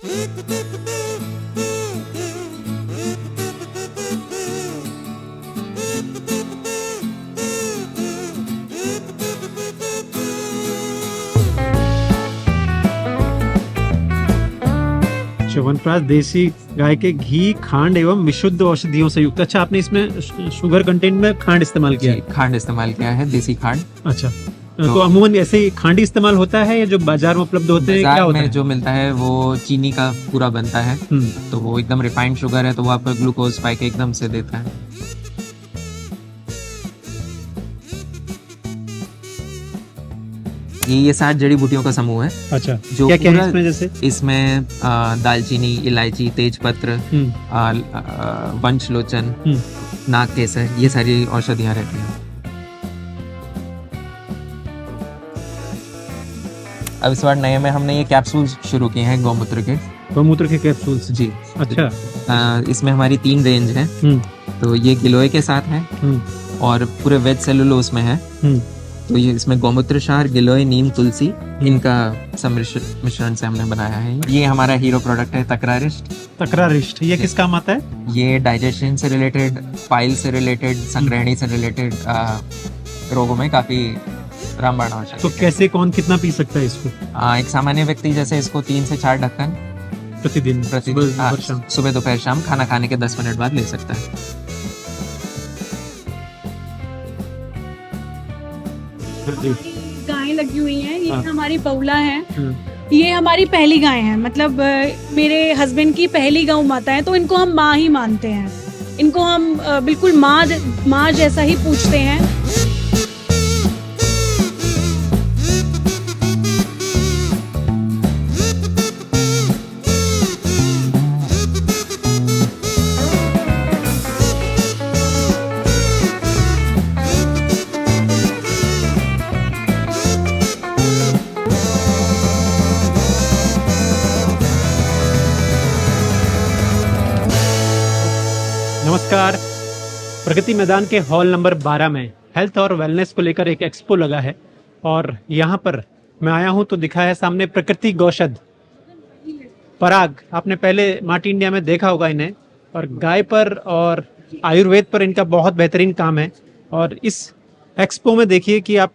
च्यवनप्राश देसी गाय के घी, खांड एवं विशुद्ध औषधियों से युक्त। अच्छा, आपने इसमें शुगर कंटेंट में खांड इस्तेमाल किया है? खांड इस्तेमाल किया है, देसी खांड। अच्छा, तो अमूमन ऐसे ही खांड इस्तेमाल होता है या जो बाजार में उपलब्ध होते हैं क्या होता है? जो मिलता है वो चीनी का पूरा बनता है, तो वो एकदम रिफाइंड शुगर है, तो वो आपका ग्लूकोज स्पाइक एकदम से देता है। ये 7 जड़ी बूटियों का समूह है। अच्छा, जो क्या क्या है इसमें? जैसे इसमें दालचीनी, इलायची, तेजपत्र, वंशलोचन, नाग केसर, ये सारी औषधियां रहती हैं। अब इस बार नए में हमने ये कैप्सूल शुरू किए हैं गौमूत्र के कैप्सूल्स। जी। अच्छा, इसमें हमारी 3 रेंज है। तो ये गिलोय के साथ है और पूरे वेज सेलुलोज में है। तो ये इसमें गौमूत्र क्षार, गिलोय, नीम, तुलसी, इनका मिश्रण से हमने बनाया है। ये हमारा हीरो प्रोडक्ट है तकरारिष्ट। ये किस काम आता है? ये डाइजेशन से रिलेटेड, पाइल से रिलेटेड, संग्रहणी से रिलेटेड रोगों में काफी रामबाण औषधि। तो कैसे, कौन कितना पी सकता है इसको? एक सामान्य व्यक्ति जैसे इसको 3 से 4 ढक्कन प्रतिदिन सुबह दोपहर शाम खाना खाने के 10 मिनट बाद ले सकता है। गाय लगी हुई है, ये हमारी बउला है। ये हमारी पहली गाय है, मतलब मेरे हस्बैंड की पहली गौ माता है, तो इनको हम माँ ही मानते हैं। इनको हम बिल्कुल माँ जैसा ही पूछते हैं। नमस्कार। प्रगति मैदान के हॉल नंबर 12 में हेल्थ और वेलनेस को लेकर एक एक्सपो लगा है और यहाँ पर मैं आया हूँ तो दिखा है सामने प्रकृति गौशद पराग। आपने पहले मार्ट इंडिया में देखा होगा इन्हें, और गाय पर और आयुर्वेद पर इनका बहुत बेहतरीन काम है। और इस एक्सपो में देखिए कि आप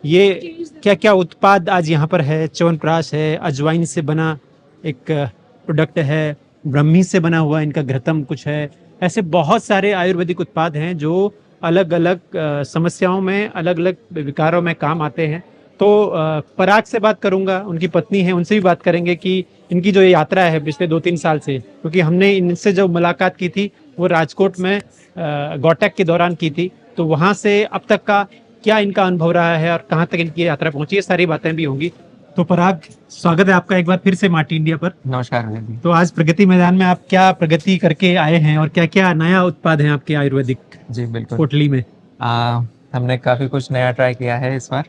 ये क्या क्या उत्पाद आज यहाँ पर है। च्यवनप्राश है, अजवाइन से बना एक प्रोडक्ट है, ब्रह्मी से बना हुआ इनका घृतम कुछ है। ऐसे बहुत सारे आयुर्वेदिक उत्पाद हैं जो अलग अलग समस्याओं में, अलग अलग विकारों में काम आते हैं। तो पराग से बात करूंगा, उनकी पत्नी है, उनसे भी बात करेंगे कि इनकी जो यात्रा है पिछले 2-3 साल से, क्योंकि हमने इनसे जो मुलाकात की थी वो राजकोट में गौटेक के दौरान की थी, तो वहाँ से अब तक का क्या इनका अनुभव रहा है और कहाँ तक इनकी यात्रा पहुंची, ये सारी बातें भी होंगी। तो पराग, स्वागत है आपका एक बार फिर से मार्ट इंडिया पर। नमस्कार। तो आज प्रगति मैदान में आप क्या प्रगति करके आए हैं और क्या क्या नया उत्पाद है आपके आयुर्वेदिक जी बिल्कुल पोटली में? हमने काफ़ी कुछ नया ट्राई किया है इस बार।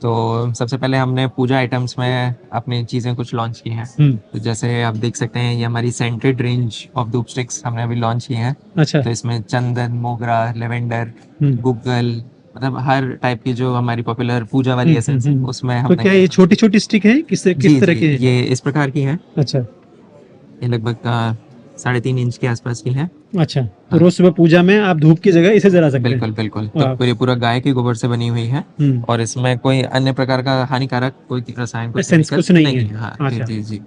तो सबसे पहले हमने पूजा आइटम्स में अपनी चीज़ें कुछ लॉन्च की हैं। तो जैसे आप देख सकते हैं, ये हमारी सेंटेड रेंज ऑफ धूप स्टिक्स हमने अभी लॉन्च की हैं। अच्छा। तो इसमें चंदन, मोगरा, लेवेंडर, गुग्गल, मतलब हर टाइप की जो हमारी पॉपुलर पूजा वाली एसेंस है उसमें हमने। तो क्या ये छोटी छोटी स्टिक है, किस तरह की? ये इस प्रकार की है। अच्छा। ये लगभग 3.5 इंच के आसपास की है। अच्छा, तो रोज सुबह पूजा में आप धूप की जगह इसे जला सकते हैं? बिल्कुल बिल्कुल। तो ये पूरा गाय के गोबर से बनी हुई है और इसमें कोई अन्य प्रकार का हानिकारक कोई रसायन कुछ नहीं है। हाँ, जी जी।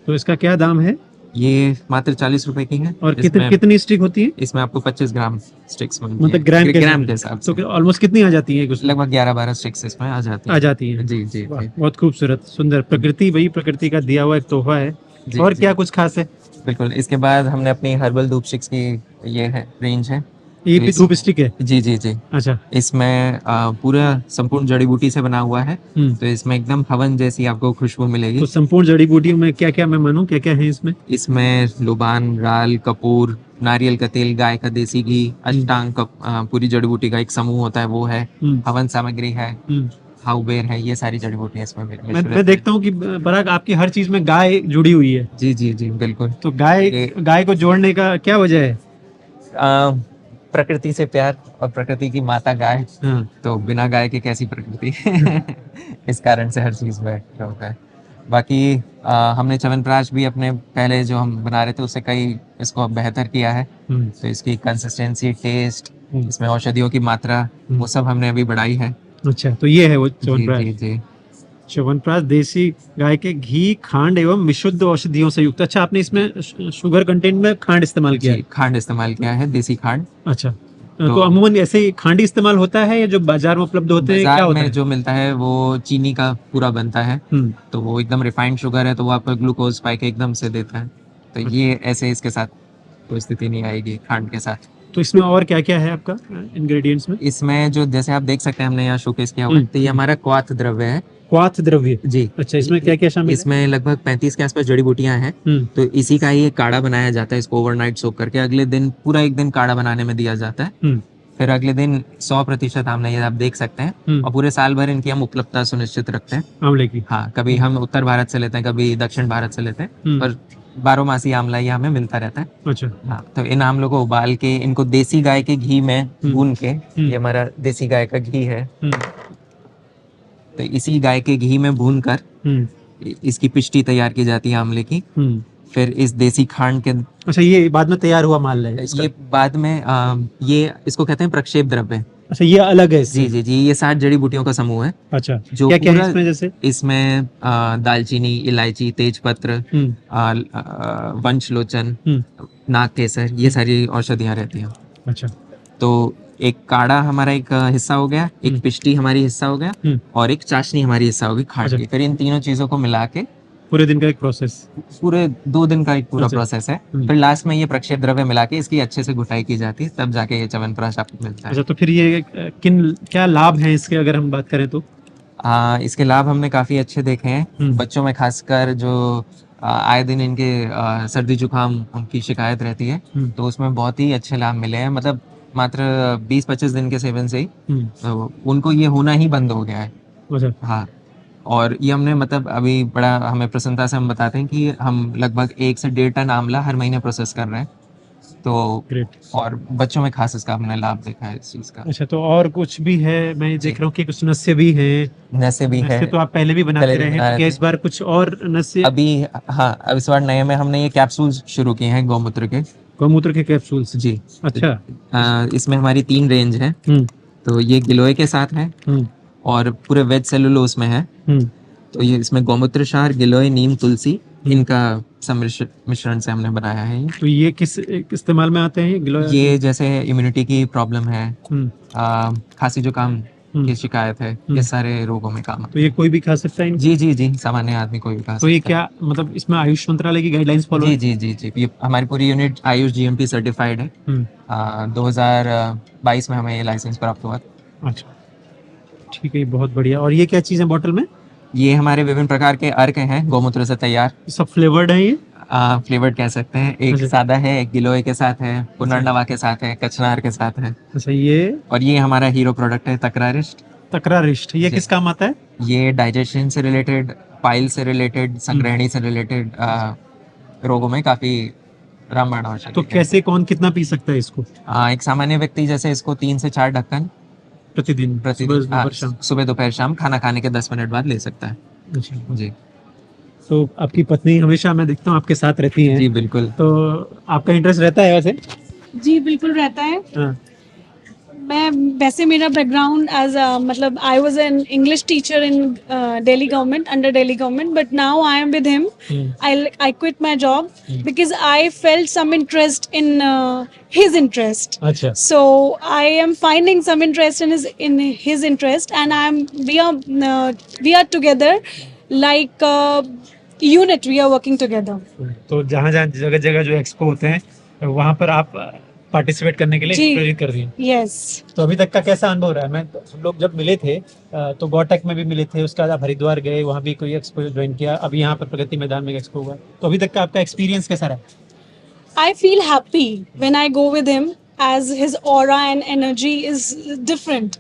तो इसका क्या दाम है? ये मात्र 40 रुपए की है। और कितनी स्टिक होती है? इसमें आपको 25 ग्राम स्टिक्स मतलब ग्राम के हिसाब से? तो ऑलमोस्ट कितनी आ जाती है? लगभग 11-12 स्टिक्स इसमें आ जाती है। जी जी। बहुत खूबसूरत, सुंदर। प्रकृति, वही प्रकृति का दिया हुआ एक तोहफा है। और क्या कुछ खास है? बिल्कुल। इसके बाद हमने अपनी हर्बल धूप स्टिक्स की ये है रेंज है। ये भी धूप स्टिक है? जी जी जी। अच्छा। इसमें पूरा संपूर्ण जड़ी बूटी से बना हुआ है, तो इसमें एकदम हवन जैसी आपको खुशबू मिलेगी। तो संपूर्ण जड़ी बूटियों में क्या क्या मैं मानूं, क्या क्या है इसमें? इसमें लुबान, राल, कपूर, नारियल का तेल, गाय का देसी घी, अष्टांग का पूरी जड़ी बूटी का एक समूह होता है वो है, हवन सामग्री है, हाउबेर है, ये सारी जड़ी बूटियां इसमें मैं देखता हूँ कि पराग आपकी हर चीज में गाय जुड़ी हुई है। जी जी जी बिल्कुल। तो गाय को जोड़ने का क्या वजह है? प्रकृति से प्यार और प्रकृति की माता गाय, तो बिना गाय के कैसी प्रकृति इस कारण से हर चीज में होता है। बाकी हमने च्यवनप्राश भी अपने पहले जो हम बना रहे थे उससे कई इसको बेहतर किया है। तो इसकी कंसिस्टेंसी, टेस्ट, इसमें औषधियों की मात्रा, वो सब हमने अभी बढ़ाई है। अच्छा, तो ये है वो जी च्यवनप्राश। जी जी च्यवनप्राश देसी गाय के घी, खांड एवं विशुद्ध औषधियों से युक्त। अच्छा, आपने इसमें शुगर कंटेंट में खांड इस्तेमाल किया जी, है? खांड इस्तेमाल किया है, देसी खांड। अच्छा, तो अमूमन ऐसे ही खांड इस्तेमाल होता है या जो बाजार में उपलब्ध होते हैं क्या बाजार होता में है? जो मिलता है वो चीनी का पूरा बनता है, तो वो एकदम रिफाइंड शुगर है, तो वो आपको ग्लूकोज स्पाइक एकदम से देता है। तो ये ऐसे इसके साथ कोई स्थिति नहीं आएगी खांड के साथ। तो इसमें और क्या क्या है आपका इंग्रेडिएंट्स में? इसमें जो जैसे आप देख सकते हैं हमने यहाँ शोकेस किया हुआ है, तो ये हमारा क्वाथ द्रव्य है। क्वाथ द्रव्य? जी। अच्छा, इसमें क्या क्या शामिल है? इसमें लगभग 35 के आसपास जड़ी बूटियां हैं। तो इसी का ही एक काढ़ा बनाया जाता है, इसको ओवरनाइट सोक करके अगले दिन पूरा एक दिन काढ़ा बनाने में दिया जाता है। फिर अगले दिन 100% आमला, ये आप देख सकते हैं, और पूरे साल भर इनकी हम उपलब्धता सुनिश्चित रखते हैं आंवले की। हाँ, कभी हम उत्तर भारत से लेते हैं, कभी दक्षिण भारत से लेते हैं, पर 12 मासी आमला ये हमें मिलता रहता है। अच्छा। हाँ, तो इन आमलों को उबाल के इनको देसी गाय के घी में भून के, ये हमारा देसी गाय का घी है, तो इसी गाय के घी में भून कर इसकी पिष्टी तैयार की जाती है आमले की। फिर इस देसी खांड के, अच्छा, ये बाद में तैयार हुआ माल है इसका? ये बाद में ये इसको कहते हैं प्रक्षेप द्रव्य। अच्छा, ये अलग है इससे? जी जी जी, ये 60 जड़ी बूटियों का समूह है। अच्छा, जो क्या क्या है पूरा इसमें जैसे? इसमें दालचीनी, इलायची, तेजपत्र, वंशलोचन, नाग केसर, ये सारी औषधियां रहती हैं। अच्छा, तो एक काढ़ा हमारा एक हिस्सा हो गया, एक पिष्टी हमारी हिस्सा हो गया, और एक चाशनी हमारी हिस्सा होगी खांड की। फिर इन तीनों चीजों को मिला के पूरे दिन का एक प्रोसेस? पूरे 2 दिन का एक पूरा अच्छा। प्रोसेस है। फिर लास्ट में ये प्रक्षेप द्रव्य मिला के इसकी अच्छे से घुटाई की जाती है, तब जाके ये च्यवनप्राश आपको मिलता है। अच्छा, तो फिर ये क्या लाभ हैं इसके अगर हम बात करें तो? इसके लाभ हमने काफी अच्छे देखे हैं। बच्चों में खासकर जो आए दिन इनके सर्दी जुकाम उनकी शिकायत रहती है, तो उसमें बहुत ही अच्छे लाभ मिले हैं। मतलब मात्र 20-25 दिन के सेवन से ही तो उनको ये होना ही बंद हो गया है। अच्छा। हाँ, और ये हमने मतलब अभी बड़ा हमें प्रसन्नता से हम बताते हैं कि हम लगभग 1 से 1.5 टन आमला हर महीने प्रोसेस कर रहे हैं। तो ग्रेट। और बच्चों में खास इसका हमने लाभ देखा है इस चीज का। अच्छा, तो और कुछ भी है? मैं देख रहा हूँ कि कुछ नस्ये भी हैं। नस्ये भी है, तो आप पहले भी बनाते रहे हैं, क्या इस बार कुछ और नस्ये? अभी हाँ, अब इस बार नए में हमने ये कैप्सूल्स शुरू किए हैं गौमूत्र के। गौमूत्र के कैप्सूल्स? जी। अच्छा। इसमें हमारी 3 रेंज है। तो ये गिलोय के साथ है और पूरे वेज सेलुलोज में है। तो ये इसमें गौमूत्र क्षार, गिलोय, नीम, तुलसी, इनका मिश्रण से हमने बनाया है ये। तो ये किस इस्तेमाल में आते हैं गिलोय? ये जैसे इम्यूनिटी की प्रॉब्लम है, खांसी जुकाम की शिकायत है, ये सारे रोगों में काम। तो ये कोई भी खा सकता है? जी जी जी, सामान्य आदमी कोई भी खा सकता है। तो ये क्या मतलब इसमें आयुष मंत्रालय की गाइडलाइंस फॉलो? जी जी जी जी, ये हमारी पूरी यूनिट आयुष GMP सर्टिफाइड है। 2022 में हमें ये लाइसेंस प्राप्त हुआ। अच्छा, ठीक है, बहुत बढ़िया। और ये क्या चीज़ है बॉटल में? ये हमारे विभिन्न प्रकार के अर्क हैं गौमूत्र से तैयार। सब फ्लेवर्ड है ये? फ्लेवर्ड कह सकते हैं। एक सादा है, एक गिलोय के साथ है, पुनर्नवा के साथ है, कचनार के साथ है। अच्छा, ये और ये हमारा हीरो प्रोडक्ट है तकरारिष्ट। तकरारिष्ट, ये किस काम आता है? ये डाइजेशन से रिलेटेड, पाइल से रिलेटेड, संग्रहणी से रिलेटेड रोगों में काफी रामबाण आवश्यक। तो कैसे कौन कितना पी सकता है इसको? एक सामान्य व्यक्ति जैसे इसको 3 से 4 ढक्कन प्रतिदिन सुबह दोपहर शाम खाना खाने के 10 मिनट बाद ले सकता है। अच्छा जी। तो आपकी पत्नी हमेशा मैं देखता हूँ आपके साथ रहती है? जी बिल्कुल। तो आपका इंटरेस्ट रहता है वैसे? जी बिल्कुल रहता है। हाँ। मैं वैसे मेरा बैकग्राउंड एज मतलब I was an English teacher in Delhi government, under Delhi government, but now I am with him. I quit my job because I felt some interest in his interest. अच्छा. So I am finding some interest in his interest, and we are together like unit. We are working together. तो जहाँ जगह जगह जो expo होते हैं वहाँ पर आप पार्टिसिपेट करने के लिए प्रेरित कर दिए? Yes. तो अभी तक का कैसा अनुभव रहा है? हम लोग जब मिले थे तो गौटेक में भी मिले थे, उसके बाद आप हरिद्वार गए, वहाँ भी कोई एक्सपो ज्वाइन किया, अभी यहाँ पर प्रगति मैदान में एक्सपो हुआ, तो अभी तक का आपका एक्सपीरियंस कैसा रहा? I feel happy when I go with him, as his aura and energy is different.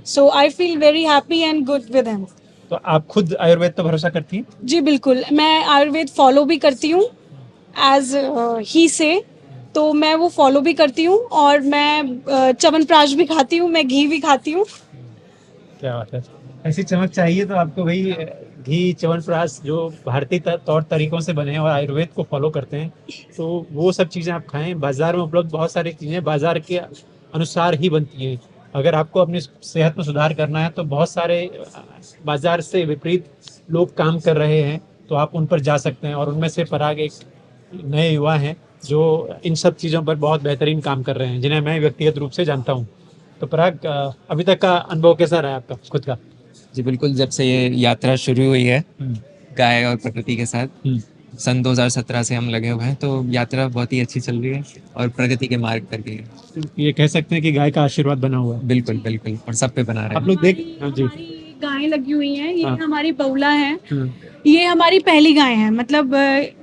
So I feel very happy and good with him. तो आप खुद आयुर्वेद तो भरोसा करती हैं? जी बिल्कुल, मैं आयुर्वेद फॉलो भी करती हूँ एज ही से, तो मैं वो फॉलो भी करती हूँ, और मैं च्यवनप्राश भी खाती हूँ, मैं घी भी खाती हूँ। क्या बात है। ऐसी चमक चाहिए तो आपको भाई घी च्यवनप्राश जो भारतीय तौर तरीकों से बने हैं और आयुर्वेद को फॉलो करते हैं, तो वो सब चीज़ें आप खाएं। बाजार में उपलब्ध बहुत सारी चीज़ें बाजार के अनुसार ही बनती हैं। अगर आपको अपनी सेहत में सुधार करना है तो बहुत सारे बाजार से विपरीत लोग काम कर रहे हैं, तो आप उन पर जा सकते हैं। और उनमें से पराग एक नए युवा हैं जो इन सब चीज़ों पर बहुत बेहतरीन काम कर रहे हैं, जिन्हें मैं व्यक्तिगत रूप से जानता हूँ। तो पराग, अभी तक का अनुभव कैसा रहा आपका खुद का? जी बिल्कुल, जब से ये यात्रा शुरू हुई है गाय और प्रकृति के साथ, सन 2017 से हम लगे हुए हैं, तो यात्रा बहुत ही अच्छी चल रही है और प्रगति के मार्ग पर भी है। ये कह सकते हैं कि गाय का आशीर्वाद बना हुआ है। बिल्कुल बिल्कुल, और सब पे बना रहे आप हैं। लोग देख, हाँ जी, हमारी गायें लगी हुई हैं, ये हाँ। हमारी बौला है। ये हमारी पहली गाय है, मतलब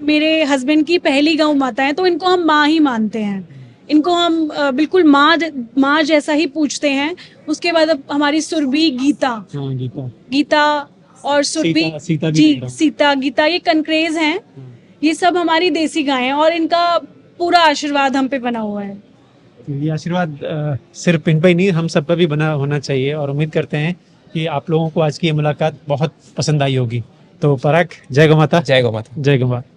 मेरे हस्बैंड की पहली गौ माता है, तो इनको हम माँ ही मानते हैं। इनको हम बिल्कुल माँ जैसा ही पूछते हैं। उसके बाद अब हमारी सुरभि, गीता हाँ, गीता और सुरभि, सीता भी जी देख रहा हूँ। सीता, गीता, ये कनक्रेज हैं। ये सब हमारी देसी गायें हैं और इनका पूरा आशीर्वाद हम पे बना हुआ है। ये आशीर्वाद सिर्फ इन पर ही नहीं, हम सब पर भी बना होना चाहिए। और उम्मीद करते हैं कि आप लोगों को आज की ये मुलाकात बहुत पसंद आई होगी। तो पराग, जय गौ माता। जय गौ माता। जय गौ माता।